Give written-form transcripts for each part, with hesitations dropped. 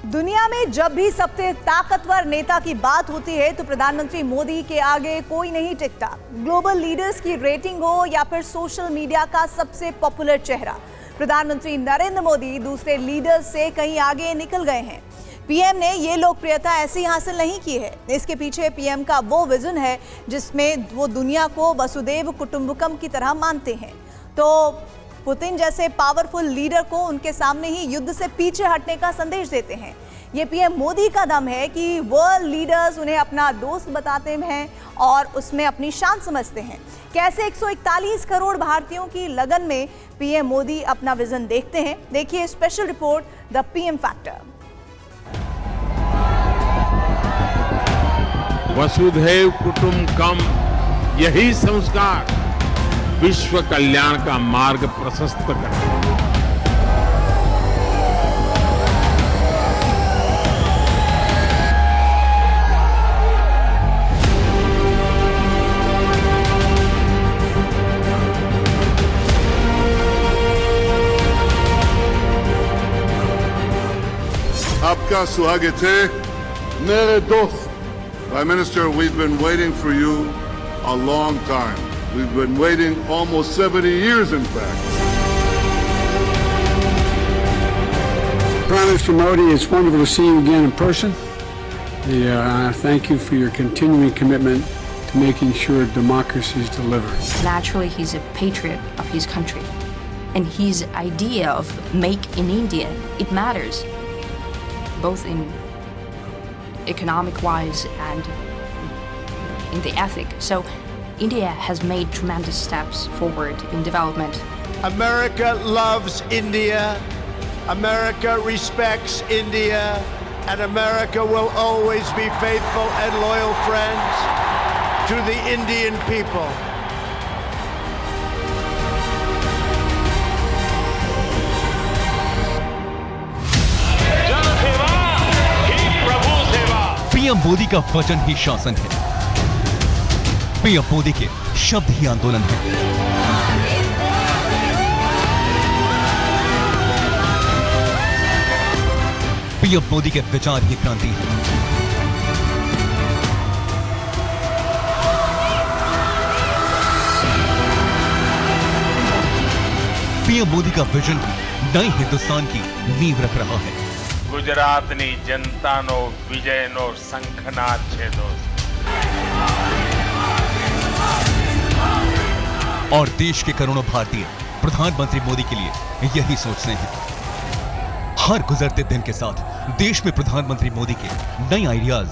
दुनिया में जब भी सबसे ताकतवर नेता की बात होती है तो प्रधानमंत्री मोदी के आगे कोई नहीं टिकता। ग्लोबल लीडर्स की रेटिंग हो या फिर सोशल मीडिया का सबसे पॉपुलर चेहरा, प्रधानमंत्री नरेंद्र मोदी दूसरे लीडर्स से कहीं आगे निकल गए हैं। पीएम ने ये लोकप्रियता ऐसी हासिल नहीं की है। इसके पीछे पीएम का वो विजन है जिसमें वो दुनिया को वसुदेव कुटुंबकम की तरह मानते हैं। तो पुतिन जैसे पावरफुल लीडर को उनके सामने ही युद्ध से पीछे हटने का संदेश देते हैं। ये पीएम मोदी का दम है कि वर्ल्ड लीडर्स उन्हें अपना दोस्त बताते हैं और उसमें अपनी शान समझते हैं। कैसे 141 करोड़ भारतीयों की लगन में पीएम मोदी अपना विजन देखते हैं, देखिए special report the PM factor. वसुधैव कुटुंबकम, यही संस्कार विश्व कल्याण का मार्ग प्रशस्त करता है। आपका स्वागत है मेरे दोस्त। Prime Minister, we've been waiting for you a long time. We've been waiting almost 70 years, in fact. Prime Minister Modi, it's wonderful to see you again in person. Thank you for your continuing commitment to making sure democracy is delivered. Naturally, he's a patriot of his country. And his idea of make in India, it matters, both in economic-wise and in the ethic. So India has made tremendous steps forward in development. America loves India, America respects India, and America will always be faithful and loyal friends to the Indian people. PM Modi का वचन ही शासन है। PM Modi के शब्द ही आंदोलन है। PM Modi के विचार ही क्रांति है। पीएम मोदी का विजन नए हिंदुस्तान की नींव रख रहा है। गुजरातनी जनतानो विजयनो शंखनाद છે दोस्त। और देश के करोड़ों भारतीय प्रधानमंत्री मोदी के लिए यही सोचते हैं। हर गुजरते दिन के साथ देश में प्रधानमंत्री मोदी के नए आइडियाज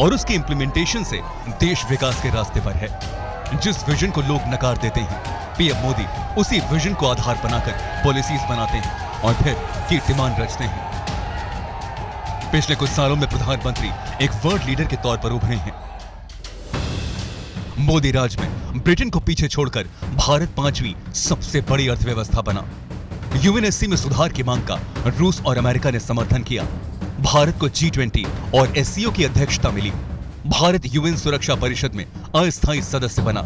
और उसके इंप्लीमेंटेशन से देश विकास के रास्ते पर है। जिस विजन को लोग नकार देते हैं, पीएम मोदी उसी विजन को आधार बनाकर पॉलिसीज बनाते हैं और फिर कीर्तिमान रचते हैं। पिछले कुछ सालों में प्रधानमंत्री एक वर्ल्ड लीडर के तौर पर उभरे हैं। मोदी राज में ब्रिटेन को पीछे छोड़कर भारत 5वीं सबसे बड़ी अर्थव्यवस्था बना। यूएनएससी में सुधार की मांग का रूस और अमेरिका ने समर्थन किया। भारत को G20 और SCO की अध्यक्षता मिली। भारत यूएन सुरक्षा परिषद में अस्थायी सदस्य बना।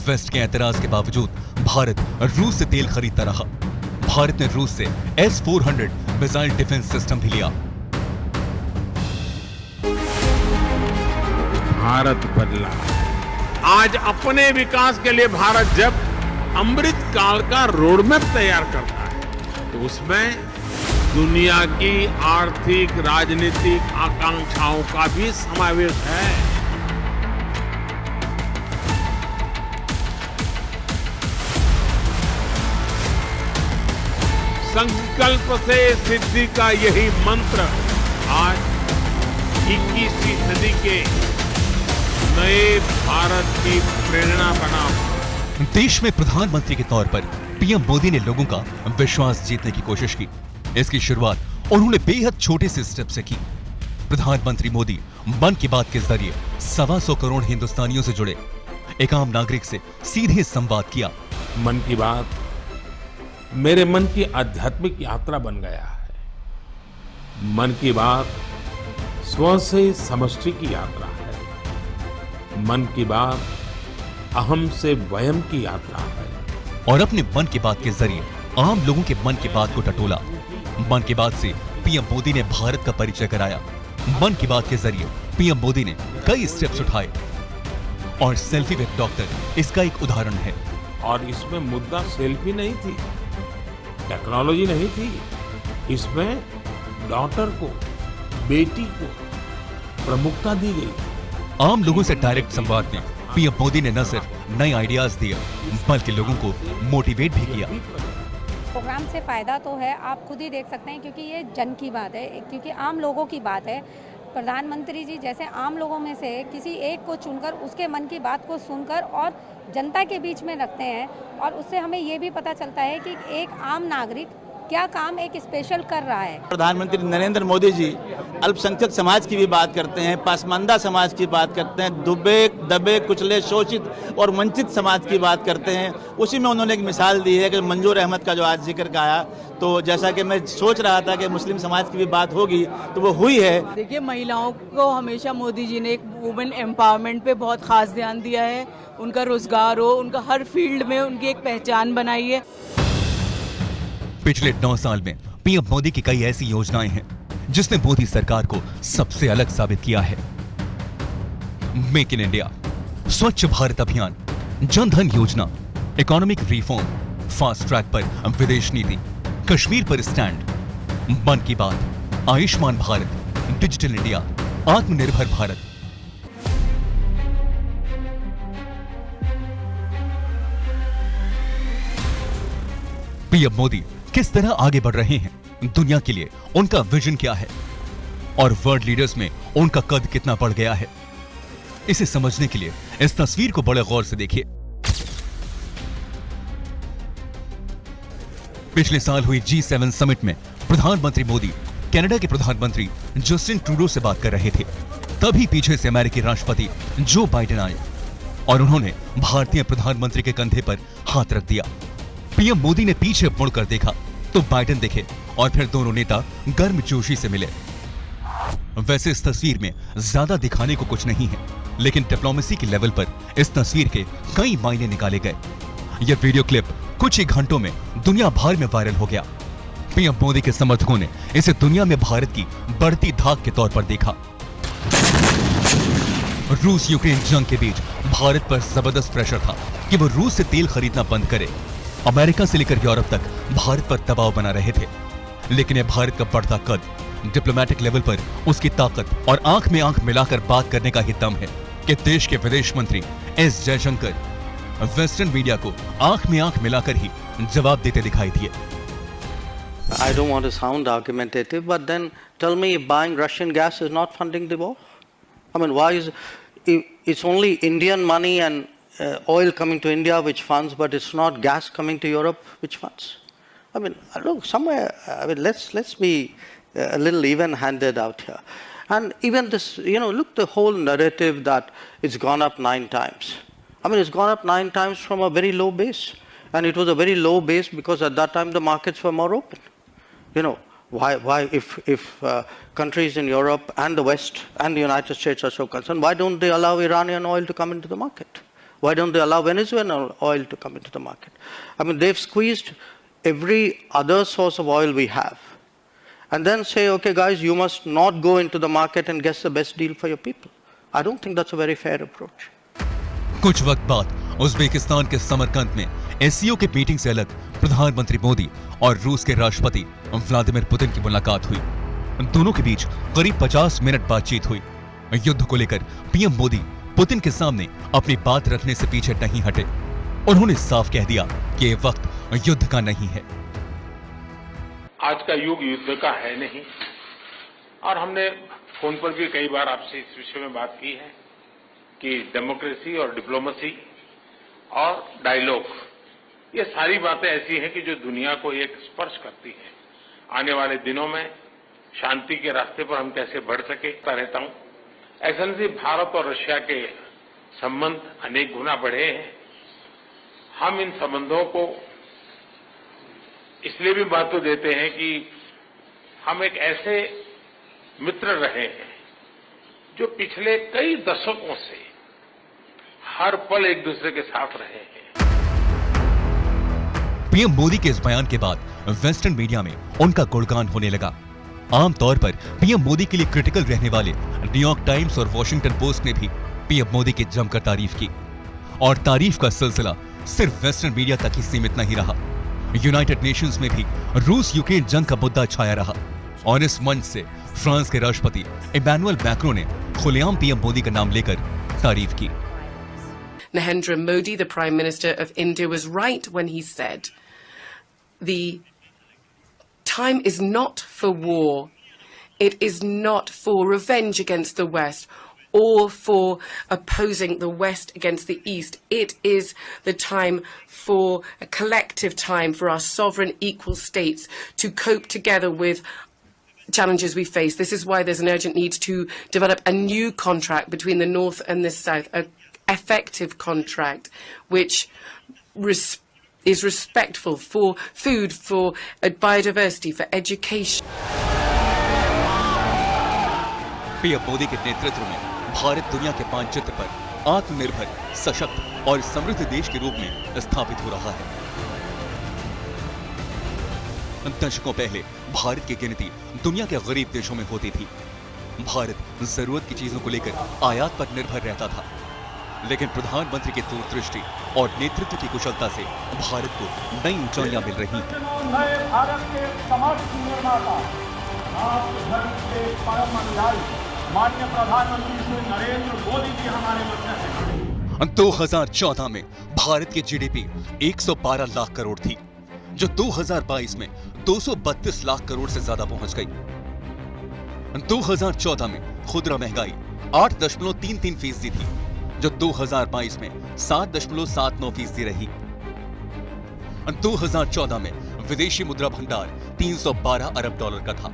वेस्ट के ऐतराज के बावजूद भारत रूस से तेल खरीदता रहा। भारत ने रूस से S-400 मिसाइल डिफेंस सिस्टम भी लिया। भारत बदला। आज अपने विकास के लिए भारत जब अमृत काल का रोड मैप तैयार करता है तो उसमें दुनिया की आर्थिक राजनीतिक आकांक्षाओं का भी समावेश है। संकल्प से सिद्धि का यही मंत्र आज 21वीं सदी के नए भारत की प्रेरणा बना। देश में प्रधानमंत्री के तौर पर पीएम मोदी ने लोगों का विश्वास जीतने की कोशिश की। इसकी शुरुआत उन्होंने बेहद छोटे से स्टेप से की। प्रधानमंत्री मोदी मन की बात के जरिए 125 करोड़ हिंदुस्तानियों से जुड़े। एक आम नागरिक से सीधे संवाद किया। मन की बात मेरे मन की आध्यात्मिक यात्रा बन गया है। मन की बात स्व से समष्टि की यात्रा है। मन की बात अहम से वयम की यात्रा है। और अपने मन की बात के जरिए आम लोगों के मन की बात को टटोला। मन की बात से पीएम मोदी ने भारत का परिचय कराया। मन की बात के जरिए पीएम मोदी ने कई स्टेप्स उठाए और सेल्फी विद डॉक्टर इसका एक उदाहरण है। और इसमें मुद्दा सेल्फी नहीं थी, टेक्नोलॉजी नहीं थी, इसमें डॉटर को, बेटी को प्रमुखता दी गई। आम लोगों से डायरेक्ट संवाद में पीएम मोदी ने न सिर्फ नए आइडियाज दिए बल्कि लोगों को मोटिवेट भी किया। प्रोग्राम से फ़ायदा तो है, आप खुद ही देख सकते हैं, क्योंकि ये जन की बात है, क्योंकि आम लोगों की बात है। प्रधानमंत्री जी जैसे आम लोगों में से किसी एक को चुनकर उसके मन की बात को सुनकर और जनता के बीच में रखते हैं, और उससे हमें ये भी पता चलता है कि एक आम नागरिक क्या काम एक स्पेशल कर रहा है। प्रधानमंत्री नरेंद्र मोदी जी अल्पसंख्यक समाज की भी बात करते हैं, पासमानदा समाज की बात करते हैं, दबे कुचले शोषित और वंचित समाज की बात करते हैं। उसी में उन्होंने एक मिसाल दी है कि मंजूर अहमद का जो आज जिक्र का आया, तो जैसा कि मैं सोच रहा था कि मुस्लिम समाज की भी बात होगी तो वो हुई है। देखिए, महिलाओं को हमेशा मोदी जी ने एक वुमेन एम्पावरमेंट पे बहुत खास ध्यान दिया है। उनका रोजगार हो, उनका हर फील्ड में उनकी एक पहचान बनाई है। पिछले 9 साल में पीएम मोदी की कई ऐसी योजनाएं हैं जिसने मोदी सरकार को सबसे अलग साबित किया है। मेक इन इंडिया, स्वच्छ भारत अभियान, जन धन योजना, इकोनॉमिक रिफॉर्म, फास्ट ट्रैक पर विदेश नीति, कश्मीर पर स्टैंड, मन की बात, आयुष्मान भारत, डिजिटल इंडिया, आत्मनिर्भर भारत। पीएम मोदी किस तरह आगे बढ़ रहे हैं, दुनिया के लिए उनका विजन क्या है और वर्ल्ड लीडर्स में उनका कद कितना बढ़ गया है, इसे समझने के लिए इस तस्वीर को बड़े गौर से देखिए। पिछले साल हुई G7 समिट में प्रधानमंत्री मोदी कनाडा के प्रधानमंत्री जस्टिन ट्रूडो से बात कर रहे थे। तभी पीछे से अमेरिकी राष्ट्रपति जो बाइडेन आए और उन्होंने भारतीय प्रधानमंत्री के कंधे पर हाथ रख दिया। पीएम मोदी ने पीछे मुड़कर देखा तो बाइडेन दिखे और फिर दोनों नेता गर्मजोशी से मिले। वैसे इस तस्वीर में ज्यादा दिखाने को कुछ नहीं है, लेकिन डिप्लोमेसी के लेवल पर इस तस्वीर के कई मायने निकाले गए। यह वीडियो क्लिप कुछ ही घंटों में दुनिया भर में वायरल हो गया। पीएम मोदी के समर्थकों ने इसे दुनिया में भारत की बढ़ती धाक के तौर पर देखा। रूस यूक्रेन जंग के बीच भारत पर जबरदस्त प्रेशर था कि वो रूस से तेल खरीदना बंद करे। अमेरिका से लेकर यूरोप तक भारत पर दबाव बना रहे थे, लेकिन यह भारत का बढ़ता कद, डिप्लोमेटिक लेवल पर उसकी ताकत और आंख में आंख मिलाकर बात करने का ही दम है कि देश के विदेश मंत्री एस जयशंकर वेस्टर्न मीडिया को आंख में आंख मिलाकर ही जवाब देते दिखाई दिए। I don't want to sound argumentative, but then tell me if buying Russian gas is not funding the war? I mean, why is it's only Indian money and oil coming to India which funds, but it's not gas coming to Europe which funds? I mean, look, somewhere, I mean, let's be a little even-handed out here. And even this, look, the whole narrative that it's gone up 9 times. I mean, it's gone up 9 times from a very low base. And it was a very low base because at that time the markets were more open. Why if countries in Europe and the West and the United States are so concerned, why don't they allow Iranian oil to come into the market? Why don't they allow Venezuelan oil to come into the market? I mean, they've squeezed every other source of oil we have. And then say, okay guys, you must not go into the market and get the best deal for your people. I don't think that's a very fair approach. कुछ वक्त बाद Uzbekistan के समरकंद में SCO के meeting से अलग प्रधानमंत्री मोदी और रूस के राष्ट्रपति व्लादिमीर पुतिन की मुलाकात हुई। दोनों के बीच करीब 50 मिनट बातचीत हुई। युद्ध को लेकर पीएम मोदी पुतिन के सामने अपनी बात रखने से पीछे नहीं हटे। उन्होंने साफ कह दिया कि ये वक्त युद्ध का नहीं है। आज का युग युद्ध का है नहीं, और हमने फोन पर भी कई बार आपसे इस विषय में बात की है कि डेमोक्रेसी और डिप्लोमेसी और डायलॉग, ये सारी बातें ऐसी हैं कि जो दुनिया को एक स्पर्श करती है। आने वाले दिनों में शांति के रास्ते पर हम कैसे बढ़ सके रहता हूं। एक्सेलेंसी, भारत और रशिया के संबंध अनेक गुना बढ़े हैं। हम इन संबंधों को इसलिए भी महत्व देते हैं कि हम एक ऐसे मित्र रहे हैं जो पिछले कई दशकों से हर पल एक दूसरे के साथ रहे हैं। पीएम मोदी के इस बयान के बाद वेस्टर्न मीडिया में उनका गुणगान होने लगा। आमतौर पर पीएम मोदी के लिए क्रिटिकल रहने वाले न्यूयॉर्क टाइम्स और वॉशिंगटन पोस्ट ने भी पीएम मोदी की जमकर तारीफ की। और तारीफ का सिलसिला सिर्फ वेस्टर्न मीडिया तक ही सीमित नहीं रहा। यूनाइटेड नेशंस में भी रूस यूक्रेन जंग का मुद्दा छाया रहा और इस मंच से फ्रांस के राष्ट्रपति इमैनुअल मैक्रों ने खुलेआम पीएम मोदी का नाम लेकर तारीफ की। Narendra Modi, the Prime Minister of India, was right when he said, the time is not for war. It is not for revenge against the West or for opposing the West against the East. It is the time for a collective time for our sovereign equal states to cope together with challenges we face. This is why there's an urgent need to develop a new contract between the North and the South, an effective contract which is respectful for food, for biodiversity, for education. PM Modi के नेतृत्व में भारत दुनिया के मानचित्र पर आत्मनिर्भर, सशक्त और समृद्ध देश के रूप में स्थापित हो रहा है। दशकों पहले भारत की गिनती दुनिया के गरीब देशों में होती थी। भारत जरूरत की चीजों को लेकर आयात पर निर्भर रहता था, लेकिन प्रधानमंत्री की दूरदृष्टि और नेतृत्व की कुशलता से भारत को नई ऊंचाइयां मिल रही हैं। भारत के समर्थ निर्माता, माननीय प्रधानमंत्री श्री नरेंद्र मोदी जी हमारे मध्य हैं। 2014 में भारत की जीडीपी 112 लाख करोड़ थी, जो 2022 में 232 लाख करोड़ से ज्यादा पहुंच गई। 2014 में खुदरा महंगाई 8.33% थी, जो 2022 में 7.79% रही। 2014 में विदेशी मुद्रा भंडार 312 अरब डॉलर का था,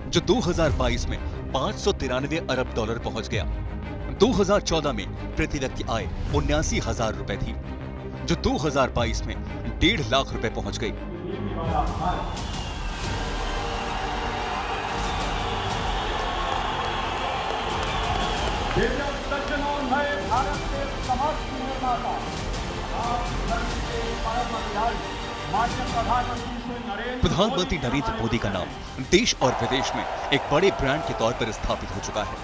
जो 2022 में 593 अरब डॉलर पहुंच गया। 2014 में प्रति व्यक्ति आय 79,000 रुपए थी, जो 2022 में 1.5 लाख रुपए पहुंच गई। भारत के समर्थ निर्माता, प्रधानमंत्री नरेंद्र मोदी का नाम देश और विदेश में एक बड़े ब्रांड के तौर पर स्थापित हो चुका है।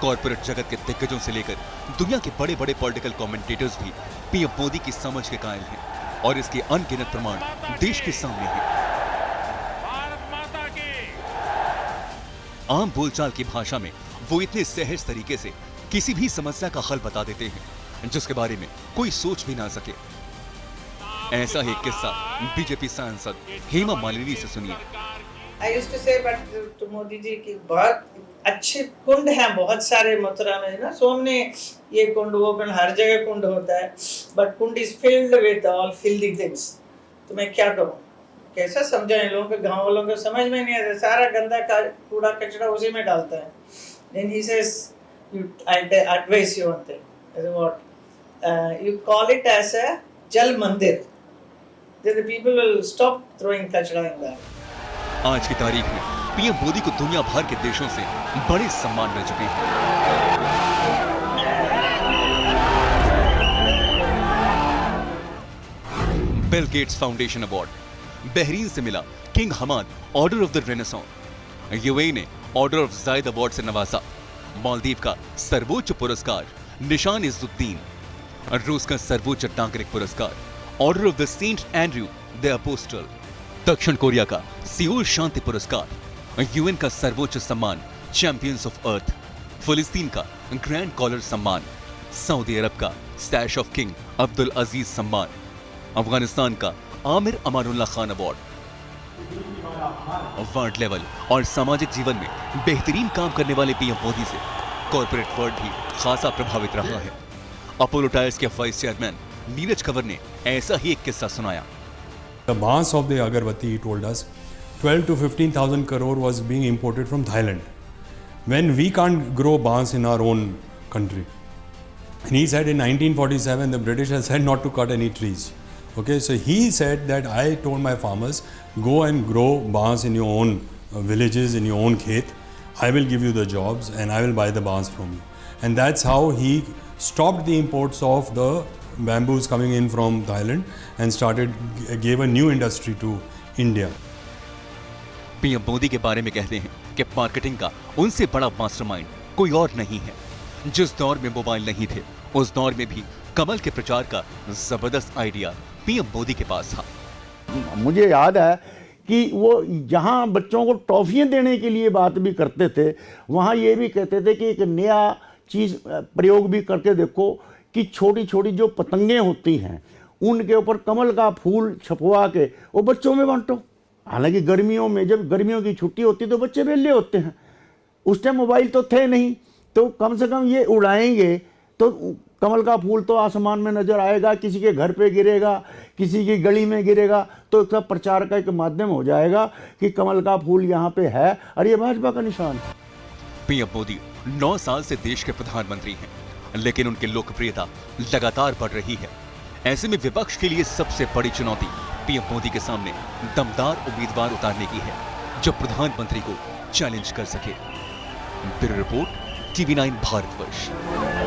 कॉर्पोरेट जगत के दिग्गजों से लेकर दुनिया के बड़े बड़े पॉलिटिकल कमेंटेटर्स भी पीएम मोदी की समझ के कायल हैं और इसके अनगिनत प्रमाण देश के सामने हैं। आम बोलचाल की भाषा में वो इतने सहज तरीके से किसी भी समस्या का हल बता देते हैं जिसके बारे में कोई सोच भी ना सके। ऐसा ही किस्सा बीजेपी सांसद हेमा मालिनी से सुनिए। I used to say, but to Modi ji की बहुत अच्छे कुंड हैं, बहुत सारे मथुरा में ना, सो हमने ये कुंड वो कुंड, हर जगह कुंड होता है, but Kund is filled with all filthy things. तो मैं क्या करूं, कैसा समझाएं लोगों को, गांव वालों को समझ में नहीं आता, सारा गंदा कूड़ा कचरा उसी में डालता है। Then he says, I advise you one thing, what you call it as a jal mandir, then the people will stop throwing kachra in that. आज की तारीख में पीएम मोदी को दुनिया भर के देशों से बड़े सम्मान मिल चुके हैं। Bill Gates Foundation award, Bahrain से मिला King Hamad Order of the Renaissance, UAE ने ऑर्डर ऑफ जायद अवार्ड से नवाजा, मालदीव का सर्वोच्च पुरस्कार निशान इज्जुद्दीन, रूस का सर्वोच्च नागरिक पुरस्कार Order of the Saint Andrew the Apostle, दक्षिण कोरिया का सियोल शांति पुरस्कार, यूएन का सर्वोच्च सम्मान चैंपियंस ऑफ अर्थ, फिलिस्तीन का ग्रैंड कॉलर सम्मान, सऊदी अरब का स्टैश ऑफ किंग अब्दुल अजीज सम्मान, अफगानिस्तान का Aamir Amanullah Khan award. World level और सामाजिक जीवन में बेहतरीन काम करने वाले पीएम मोदी से कॉर्पोरेट वर्ल्ड भी खासा प्रभावित रहा है। अपोलो टायर्स के वाइस चेयरमैन नीरज कंवर ने ऐसा ही एक किस्सा सुनाया। The mass of the agarbatti, he told us, 12 to 15,000 crore was being imported from Thailand. When we can't grow bans in our own country. And he said in 1947, the British had said not to cut any trees. Okay, so he said that I told my farmers, go and grow bans in your own villages, in your own khet. I will give you the jobs and I will buy the bans from you. And that's how he stopped the imports of the bamboos coming in from Thailand and gave a new industry to India. PM Modi के बारे में कहते हैं कि marketing का उनसे बड़ा mastermind कोई और नहीं है। जिस दौर में मोबाइल नहीं थे, उस दौर में भी कमल के प्रचार का जबरदस्त आइडिया पीएम मोदी के पास था। मुझे याद है कि वो जहां बच्चों को टॉफियां देने के लिए बात भी करते थे, वहां ये भी कहते थे कि एक नया चीज प्रयोग भी करके देखो कि छोटी छोटी जो पतंगें होती हैं उनके ऊपर कमल का फूल छपवा के वो बच्चों में बांटो। हालांकि गर्मियों में जब गर्मियों की छुट्टी होती है तो बच्चे वेले होते हैं, उस टाइम मोबाइल तो थे नहीं, तो कम से कम ये उड़ाएंगे तो कमल का फूल तो आसमान में नजर आएगा, किसी के घर पे गिरेगा, किसी की गली में गिरेगा, तो इसका प्रचार का एक माध्यम हो जाएगा कि कमल का फूल यहाँ पे है और ये भाजपा का निशान है। पीएम मोदी 9 साल से देश के प्रधानमंत्री हैं, लेकिन उनकी लोकप्रियता लगातार बढ़ रही है। ऐसे में विपक्ष के लिए सबसे बड़ी चुनौती पीएम मोदी के सामने दमदार उम्मीदवार उतारने की है जो प्रधानमंत्री को चैलेंज कर सके। Bureau report, TV9 Bharatvarsh.